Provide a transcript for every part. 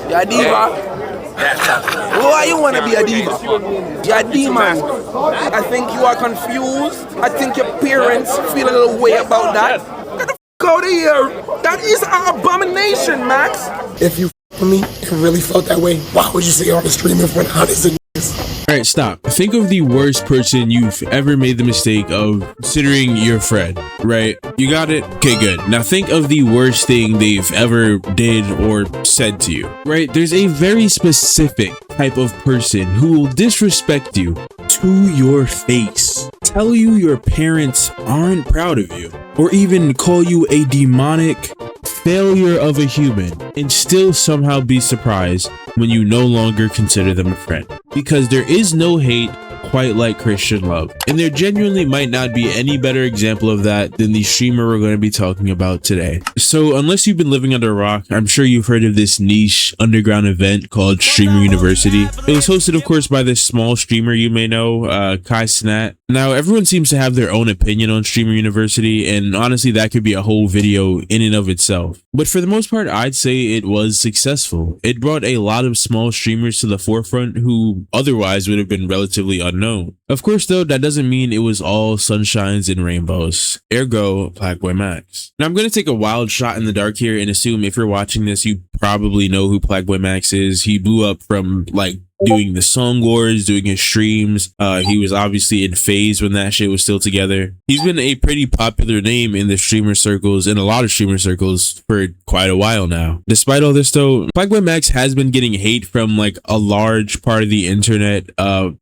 You're a diva. Why you wanna be a diva? You're a demon. I think you are confused. I think your parents feel a little way about that. Get the f out of here. That is an abomination, Max. If you f with me and really felt that way, why would you say all the stream in front of hundreds of niggas? Alright, stop. Think of the worst person you've ever made the mistake of considering your friend, right? You got it? Okay, good. Now think of the worst thing they've ever did or said to you, right? There's a very specific type of person who will disrespect you to your face, tell you your parents aren't proud of you, or even call you a demonic failure of a human, and still somehow be surprised when you no longer consider them a friend. Because there is no hate quite like Christian love, and there genuinely might not be any better example of that than the streamer we're going to be talking about today. So unless you've been living under a rock, I'm sure you've heard of this niche underground event called Streamer University. It was hosted, of course, by this small streamer you may know, Kai Snat. Now, everyone seems to have their own opinion on Streamer University, and honestly, that could be a whole video in and of itself. But for the most part, I'd say it was successful. It brought a lot of small streamers to the forefront who otherwise would have been relatively unknown. Of course, though, that doesn't mean it was all sunshines and rainbows. Ergo, Plaqueboymax. Now, I'm going to take a wild shot in the dark here and assume if you're watching this, you probably know who Plaqueboymax is. He blew up from, like, doing the song wars, doing his streams. He was obviously in phase when that shit was still together. He's been a pretty popular name in the streamer circles, in a lot of streamer circles, for quite a while now. Despite all this though, Plaqueboymax has been getting hate from like a large part of the internet,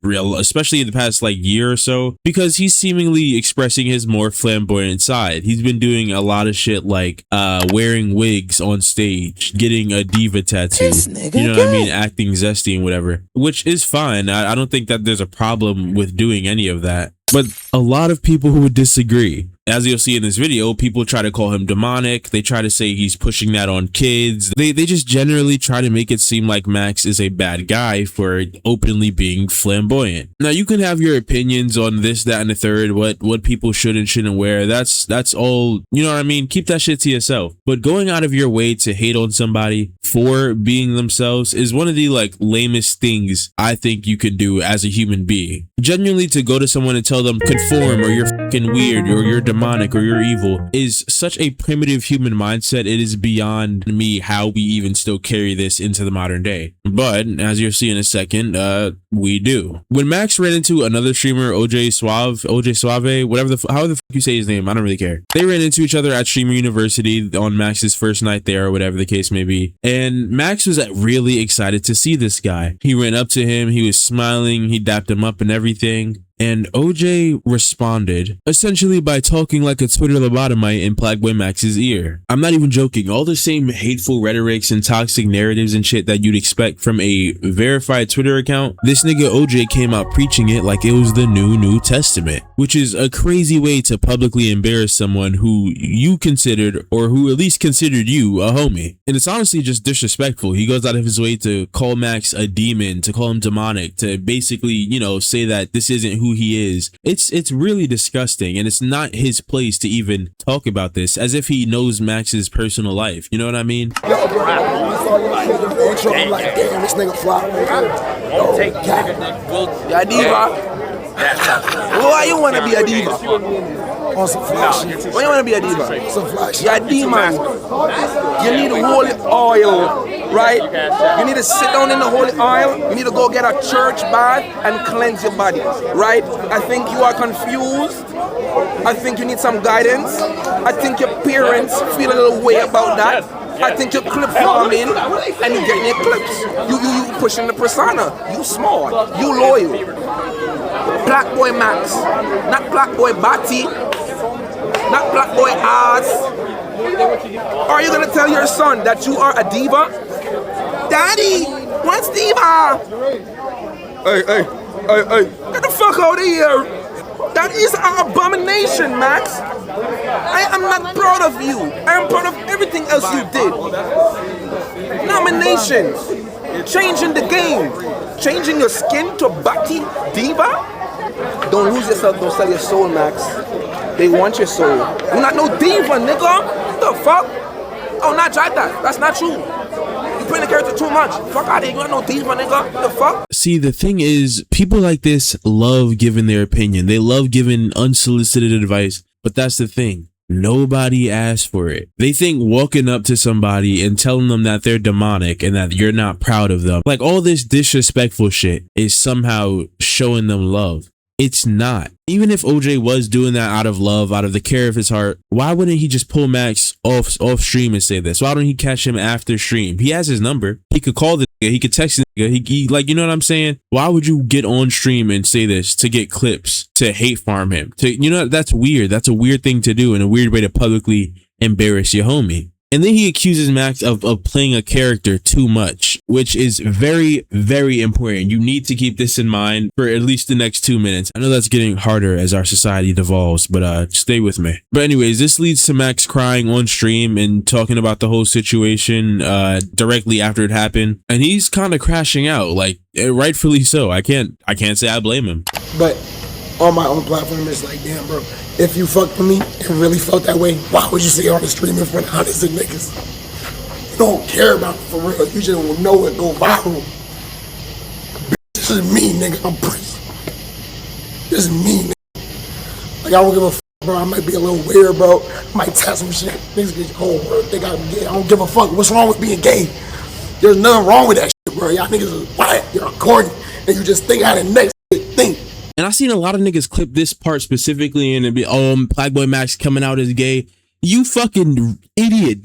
especially in the past like year or so, because he's seemingly expressing his more flamboyant side. He's been doing a lot of shit like wearing wigs on stage, getting a diva tattoo, you know what I mean, acting zesty and whatever. Which is fine. I don't think that there's a problem with doing any of that. But a lot of people who would disagree. As you'll see in this video, people try to call him demonic. They try to say he's pushing that on kids. They just generally try to make it seem like Max is a bad guy for openly being flamboyant. Now, you can have your opinions on this, that, and the third, what people should and shouldn't wear. That's all, you know what I mean? Keep that shit to yourself. But going out of your way to hate on somebody for being themselves is one of the like lamest things I think you can do as a human being. Genuinely to go to someone and tell them conform, or you're fucking weird, or you're demonic, or you're evil, is such a primitive human mindset. It is beyond me how we even still carry this into the modern day. But as you'll see in a second, we do. When Max ran into another streamer, ojaysuave, whatever how the fuck you say his name, I don't really care. They ran into each other at Streamer University on Max's first night there, or whatever the case may be. And Max was really excited to see this guy. He ran up to him, he was smiling, he dapped him up and everything. And OJ responded, essentially by talking like a Twitter lobotomite in Plaqueboymax's ear. I'm not even joking. All the same hateful rhetorics and toxic narratives and shit that you'd expect from a verified Twitter account, this nigga OJ came out preaching it like it was the New Testament, which is a crazy way to publicly embarrass someone who you considered, or who at least considered you, a homie. And it's honestly just disrespectful. He goes out of his way to call Max a demon, to call him demonic, to basically, you know, say that this isn't who he is. It's really disgusting, and it's not his place to even talk about this, as if he knows Max's personal life. You know what I mean? Yo, bro, I'm like, damn, this nigga fly. You're a diva. Why you wanna be a diva? On some fly shit. Why you wanna be a diva? Some fly shit. You're a demon. You need holy oil, right? You need to sit down in the holy oil. You need to go get a church bath and cleanse your body, right? I think you are confused. I think you need some guidance. I think your parents feel a little way about that. I think you're clip farming and you're getting your clips. You pushing the persona. You smart. You loyal. Plaqueboymax, not Plaqueboybati, not Plaqueboy ass. Are you gonna tell your son that you are a diva? Daddy, what's diva? Hey, get the fuck out of here. That is an abomination, Max. I am not proud of you. I am proud of everything else you did. Nominations, changing the game, changing your skin to Bati diva. Don't lose yourself, don't sell your soul, Max. They want your soul. You're not no diva, nigga. What the fuck? Oh, not like that. That's not true. You playing the character too much. Fuck out of here. You got no teeth, my nigga. What the fuck? See, the thing is, people like this love giving their opinion. They love giving unsolicited advice. But that's the thing. Nobody asked for it. They think walking up to somebody and telling them that they're demonic and that you're not proud of them, like all this disrespectful shit, is somehow showing them love. It's not. Even if OJ was doing that out of love, out of the care of his heart, why wouldn't he just pull Max off stream and say this? Why don't he catch him after stream? He has his number. He could call the nigga. He could text the nigga. He like, you know what I'm saying? Why would you get on stream and say this to get clips, to hate farm him? You know, that's weird. That's a weird thing to do and a weird way to publicly embarrass your homie. And then he accuses Max of playing a character too much, which is very, very important. You need to keep this in mind for at least the next 2 minutes. I know that's getting harder as our society devolves, but stay with me. But anyways, this leads to Max crying on stream and talking about the whole situation directly after it happened. And he's kind of crashing out, like rightfully so. I can't say I blame him. But on my own platform, it's like, damn, bro, if you fucked with me and really felt that way, why would you say on the stream in front of hundreds of niggas? You don't care about it for real. You just will know it go viral. This is me, nigga. I'm prison. This is me, nigga. Like, I don't give a fuck, bro. I might be a little weird, bro. I might test some shit. Niggas get your whole world think I'm gay. I don't give a fuck. What's wrong with being gay? There's nothing wrong with that shit, bro. Y'all niggas is white. You're corny. And you just think how the next think. And I've seen a lot of niggas clip this part specifically and it'd be, Plaqueboymax coming out as gay. You fucking idiot.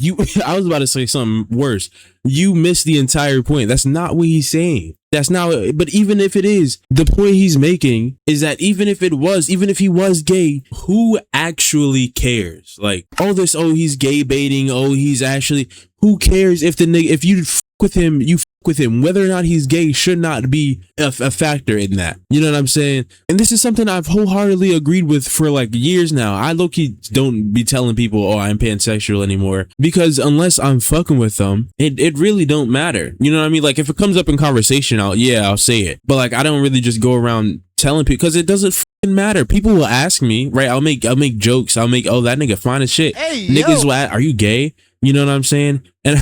I was about to say something worse. You missed the entire point. That's not what he's saying. That's not, but even if it is, the point he's making is that even if he was gay, who actually cares? Like, all this, he's gay baiting, he's actually, who cares if if you fuck with him, you fuck with him. Whether or not he's gay should not be a factor in that. You know what I'm saying? And this is something I've wholeheartedly agreed with for like years now. I low-key don't be telling people, I'm pansexual anymore, because unless I'm fucking with them, it really don't matter. You know what I mean? Like, if it comes up in conversation, I'll say it. But like, I don't really just go around telling people, because it doesn't fucking matter. People will ask me, right? I'll make jokes. I'll make, that nigga fine as shit. Hey, niggas will ask, are you gay? You know what I'm saying? And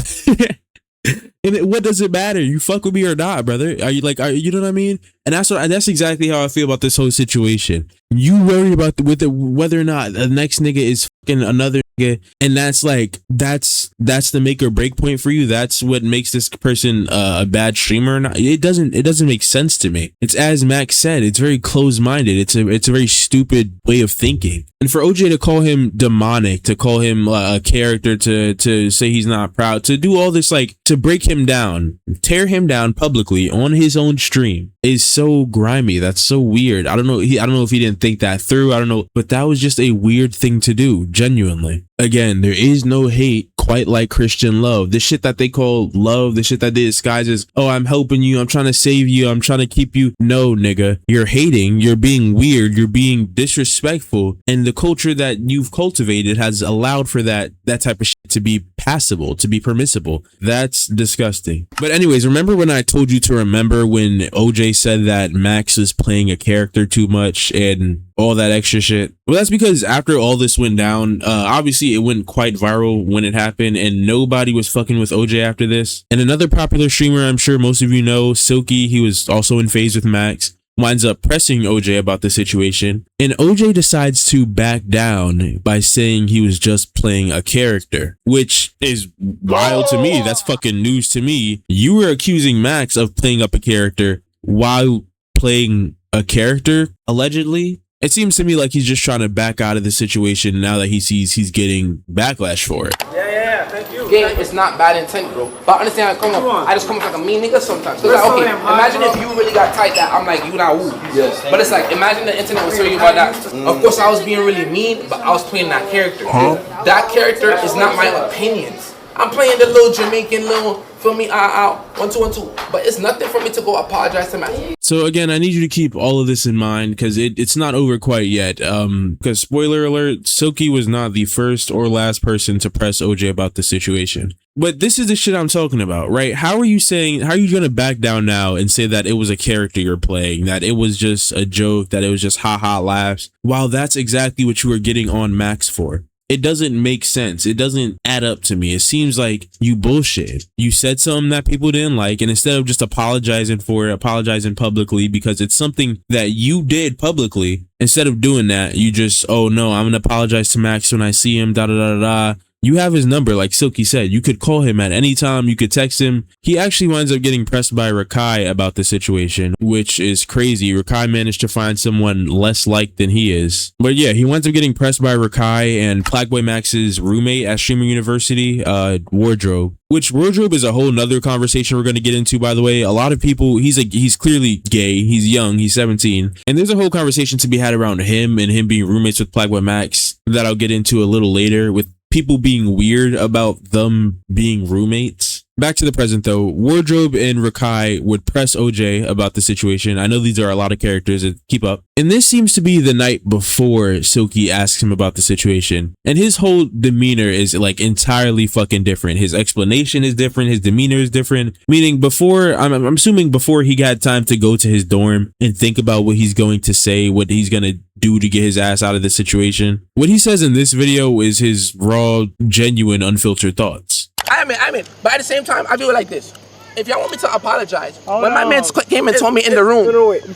and what does it matter? You fuck with me or not, brother? You know what I mean? And that's exactly how I feel about this whole situation. You worry about whether or not the next nigga is fucking another nigga, and that's the make or break point for you. That's what makes this person a bad streamer or not. It doesn't make sense to me. It's, as Max said, it's very closed-minded. It's a very stupid way of thinking. And for OJ to call him demonic, to call him a character, to say he's not proud, to do all this, like, to break him down, tear him down publicly on his own stream, is so grimy. That's so weird. I don't know if he didn't think that through. I don't know, but that was just a weird thing to do, genuinely. Again, there is no hate quite like Christian love. The shit that they call love, the shit that they disguise as, I'm helping you, I'm trying to save you, I'm trying to keep you. No, nigga, you're hating, you're being weird, you're being disrespectful, and the culture that you've cultivated has allowed for that type of shit to be passable, to be permissible. That's disgusting. But anyways, remember when I told you to remember when OJ said that Max was playing a character too much and all that extra shit? Well, that's because after all this went down, obviously it went quite viral when it happened, and nobody was fucking with OJ after this. And another popular streamer, I'm sure most of you know, Silky, he was also in phase with Max, winds up pressing OJ about the situation, and OJ decides to back down by saying he was just playing a character, which is wild to me. That's fucking news to me. You were accusing Max of playing up a character while playing a character, allegedly. It seems to me like he's just trying to back out of the situation now that he sees he's getting backlash for it. Yeah, thank you. Game is not bad intent, bro. But understand, I just come off like a mean nigga sometimes. Cause like, okay, imagine if you really got tight that I'm like, you not woo. Yes. But it's like, imagine the internet was serious about that. Of course, I was being really mean, but I was playing that character. That character is not my opinions. I'm playing the little Jamaican little, feel me, out, 1 2 1 2. But it's nothing for me to go apologize to Max. So again, I need you to keep all of this in mind, because it's not over quite yet. Because spoiler alert, Silky was not the first or last person to press OJ about the situation. But this is the shit I'm talking about, right? How are you going to back down now and say that it was a character you're playing, that it was just a joke, that it was just haha laughs, while that's exactly what you were getting on Max for? It doesn't make sense. It doesn't add up to me. It seems like you bullshit. You said something that people didn't like, and instead of just apologizing for it, apologizing publicly because it's something that you did publicly, instead of doing that, you just, oh no, I'm gonna apologize to Max when I see him, da da da da da. You have his number, like Silky said. You could call him at any time. You could text him. He actually winds up getting pressed by Rakai about the situation, which is crazy. Rakai managed to find someone less liked than he is. But yeah, he winds up getting pressed by Rakai and Plaqueboymax's roommate at Streamer University, Wardrobe. Which Wardrobe is a whole nother conversation we're going to get into, by the way. A lot of people, he's clearly gay. He's young. He's 17. And there's a whole conversation to be had around him and him being roommates with Plaqueboymax that I'll get into a little later, with people being weird about them being roommates. Back to the present though, Wardrobe and Rakai would press OJ about the situation. I know these are a lot of characters, keep up. And this seems to be the night before Silky asks him about the situation. And his whole demeanor is like entirely fucking different. His explanation is different. His demeanor is different. Meaning before, I'm assuming before he got time to go to his dorm and think about what he's going to say, what he's going to do to get his ass out of the situation. What he says in this video is his raw, genuine, unfiltered thoughts. I mean, but at the same time, I feel like this. If y'all want me to apologize, when my man came and told me in the room,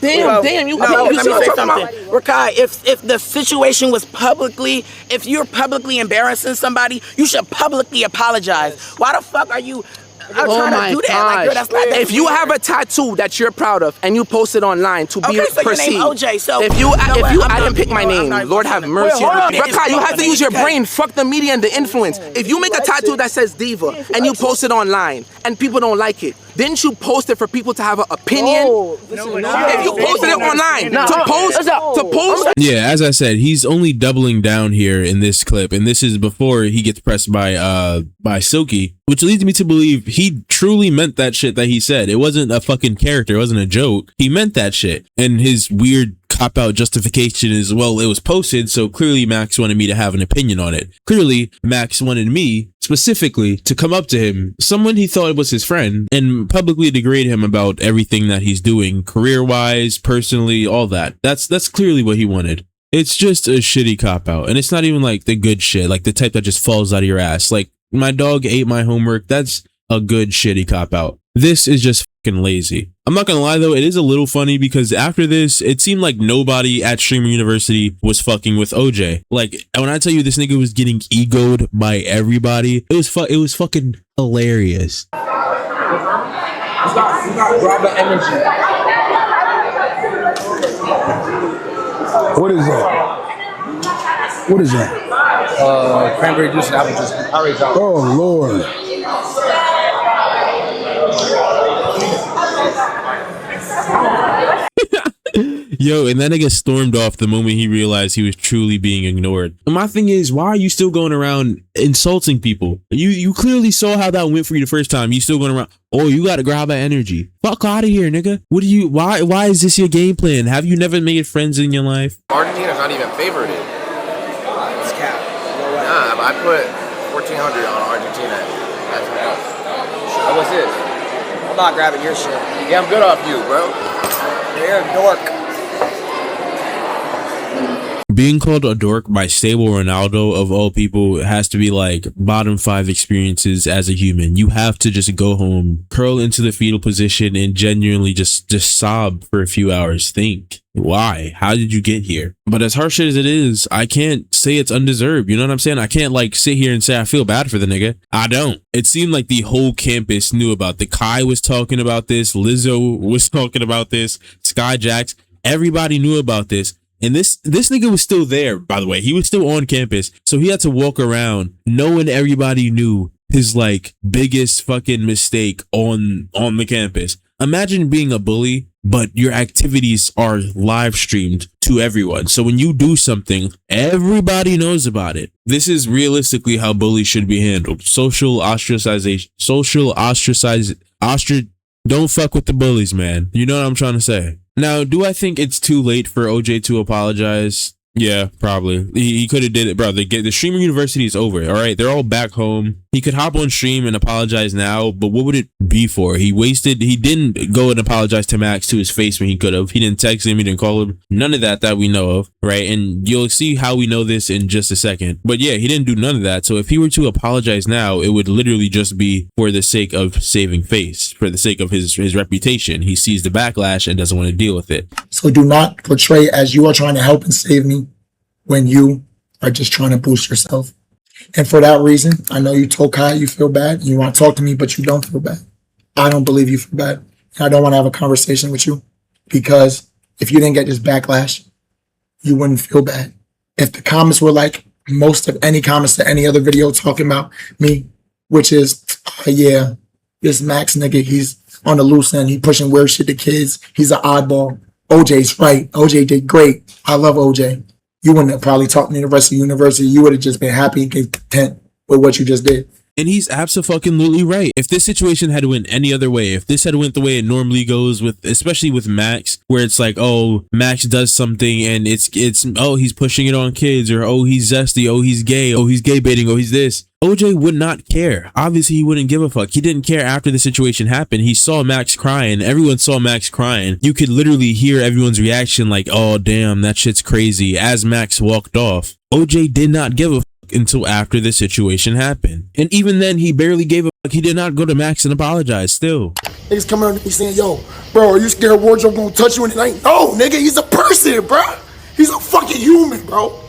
damn, you let me say something. Rakai, if the situation was publicly, if you're publicly embarrassing somebody, you should publicly apologize. Why the fuck are you trying to do that? Like, girl, that's not that. If you have a tattoo that you're proud of and you post it online to be so perceived, your name OJ, so I didn't pick my name. Lord have mercy. Rakai, you have to use your brain. Fuck the media and the influence. If you make a tattoo that says Diva and you post it online and people don't like it, didn't you post it for people to have an opinion? If you posted it online, to post. Yeah, as I said, he's only doubling down here in this clip, and this is before he gets pressed by Silky, which leads me to believe he truly meant that shit that he said. It wasn't a fucking character. It wasn't a joke. He meant that shit. And his weird cop-out justification is, well, it was posted, so clearly Max wanted me to have an opinion on it. Clearly, Max wanted me, specifically, to come up to him, someone he thought was his friend, and publicly degrade him about everything that he's doing, career-wise, personally, all that. That's clearly what he wanted. It's just a shitty cop-out, and it's not even like the good shit, like the type that just falls out of your ass. Like, my dog ate my homework, that's a good shitty cop-out. This is just fucking lazy. I'm not gonna lie though, it is a little funny because after this, it seemed like nobody at Streamer University was fucking with OJ. Like, when I tell you this nigga was getting egoed by everybody, it was fucking hilarious. You got grabber energy. What is that? What is that? Cranberry juice and apple juice. Oh Lord. Yo, and that nigga stormed off the moment he realized he was truly being ignored. And my thing is, why are you still going around insulting people? You clearly saw how that went for you the first time. You still going around, oh, you gotta grab that energy. Fuck out of here, nigga. Why is this your game plan? Have you never made friends in your life? Argentina's not even favored it. It's cap. Nah, but I put 1,400 on Argentina. That's enough. What's this? I'm not grabbing your shit. Yeah, I'm good off you, bro. You're a dork. Being called a dork by Stable Ronaldo, of all people, has to be like bottom 5 experiences as a human. You have to just go home, curl into the fetal position, and genuinely just sob for a few hours. Think, why? How did you get here? But as harsh as it is, I can't say it's undeserved. You know what I'm saying? I can't like sit here and say I feel bad for the nigga. I don't. It seemed like the whole campus knew about it. Kai was talking about this. Lizzo was talking about this. Skyjax. Everybody knew about this. And this nigga was still there, by the way. He was still on campus. So he had to walk around knowing everybody knew his like biggest fucking mistake on the campus. Imagine being a bully, but your activities are live streamed to everyone. So when you do something, everybody knows about it. This is realistically how bullies should be handled. Social ostracization. Don't fuck with the bullies, man. You know what I'm trying to say. Now, do I think it's too late for OJ to apologize? Yeah, probably. He could have did it, bro. The Streamer University is over, all right? They're all back home. He could hop on stream and apologize now, but what would it be for? He didn't go and apologize to Max to his face when he could have. He didn't text him, he didn't call him. None of that we know of, right? And you'll see how we know this in just a second. But yeah, he didn't do none of that. So if he were to apologize now, it would literally just be for the sake of saving face, for the sake of his reputation. He sees the backlash and doesn't want to deal with it. So do not portray as you are trying to help and save me when you are just trying to boost yourself. And for that reason, I know you told Kai you feel bad. You want to talk to me, but you don't feel bad. I don't believe you feel bad. I don't want to have a conversation with you because if you didn't get this backlash, you wouldn't feel bad. If the comments were like most of any comments to any other video talking about me, which is, yeah, this Max nigga, he's on the loose end. He pushing weird shit to kids. He's an oddball. OJ's right. OJ did great. I love OJ. You wouldn't have probably talked to me the rest of the university. You would have just been happy and content with what you just did. And he's absolutely right. If this situation had went any other way, if this had went the way it normally goes with, especially with Max, where it's like, oh, Max does something and it's oh, he's pushing it on kids, or oh, he's zesty, oh, he's gay, oh, he's gay baiting, oh, he's this. OJ would not care. Obviously, he wouldn't give a fuck. He didn't care after the situation happened. He saw Max crying. Everyone saw Max crying. You could literally hear everyone's reaction like, oh, damn, that shit's crazy, as Max walked off. OJ did not give a fuck until after the situation happened. And even then, he barely gave a fuck. He did not go to Max and apologize still. Niggas coming on me saying, yo, bro, are you scared Wardrobe gonna touch you? And like, no, nigga, he's a person, bro. He's a fucking human, bro.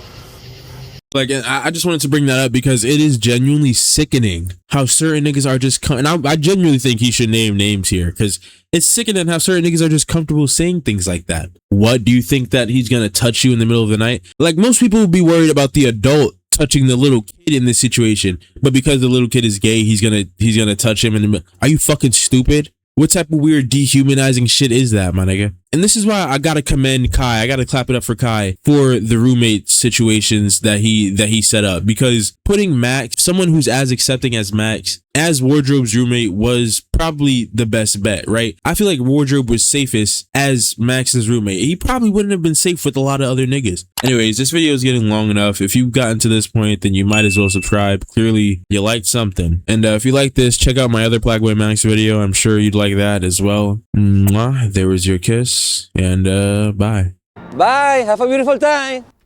Like, I just wanted to bring that up because it is genuinely sickening how certain niggas are just, and I genuinely think he should name names here because it's sickening how certain niggas are just comfortable saying things like that. What, do you think that he's gonna touch you in the middle of the night? Like, most people would be worried about the adult touching the little kid in this situation, but because the little kid is gay, he's gonna touch him. And are you fucking stupid? What type of weird dehumanizing shit is that, my nigga? And this is why I gotta commend Kai. I gotta clap it up for Kai for the roommate situations that he set up, because putting Max, someone who's as accepting as Max, as Wardrobe's roommate was probably the best bet, right? I feel like Wardrobe was safest as Max's roommate. He probably wouldn't have been safe with a lot of other niggas. Anyways, this video is getting long enough. If you've gotten to this point, then you might as well subscribe. Clearly, you liked something. And if you like this, check out my other Plaqueboymax video. I'm sure you'd like that as well. Mwah. There was your kiss. And bye. Bye. Have a beautiful time.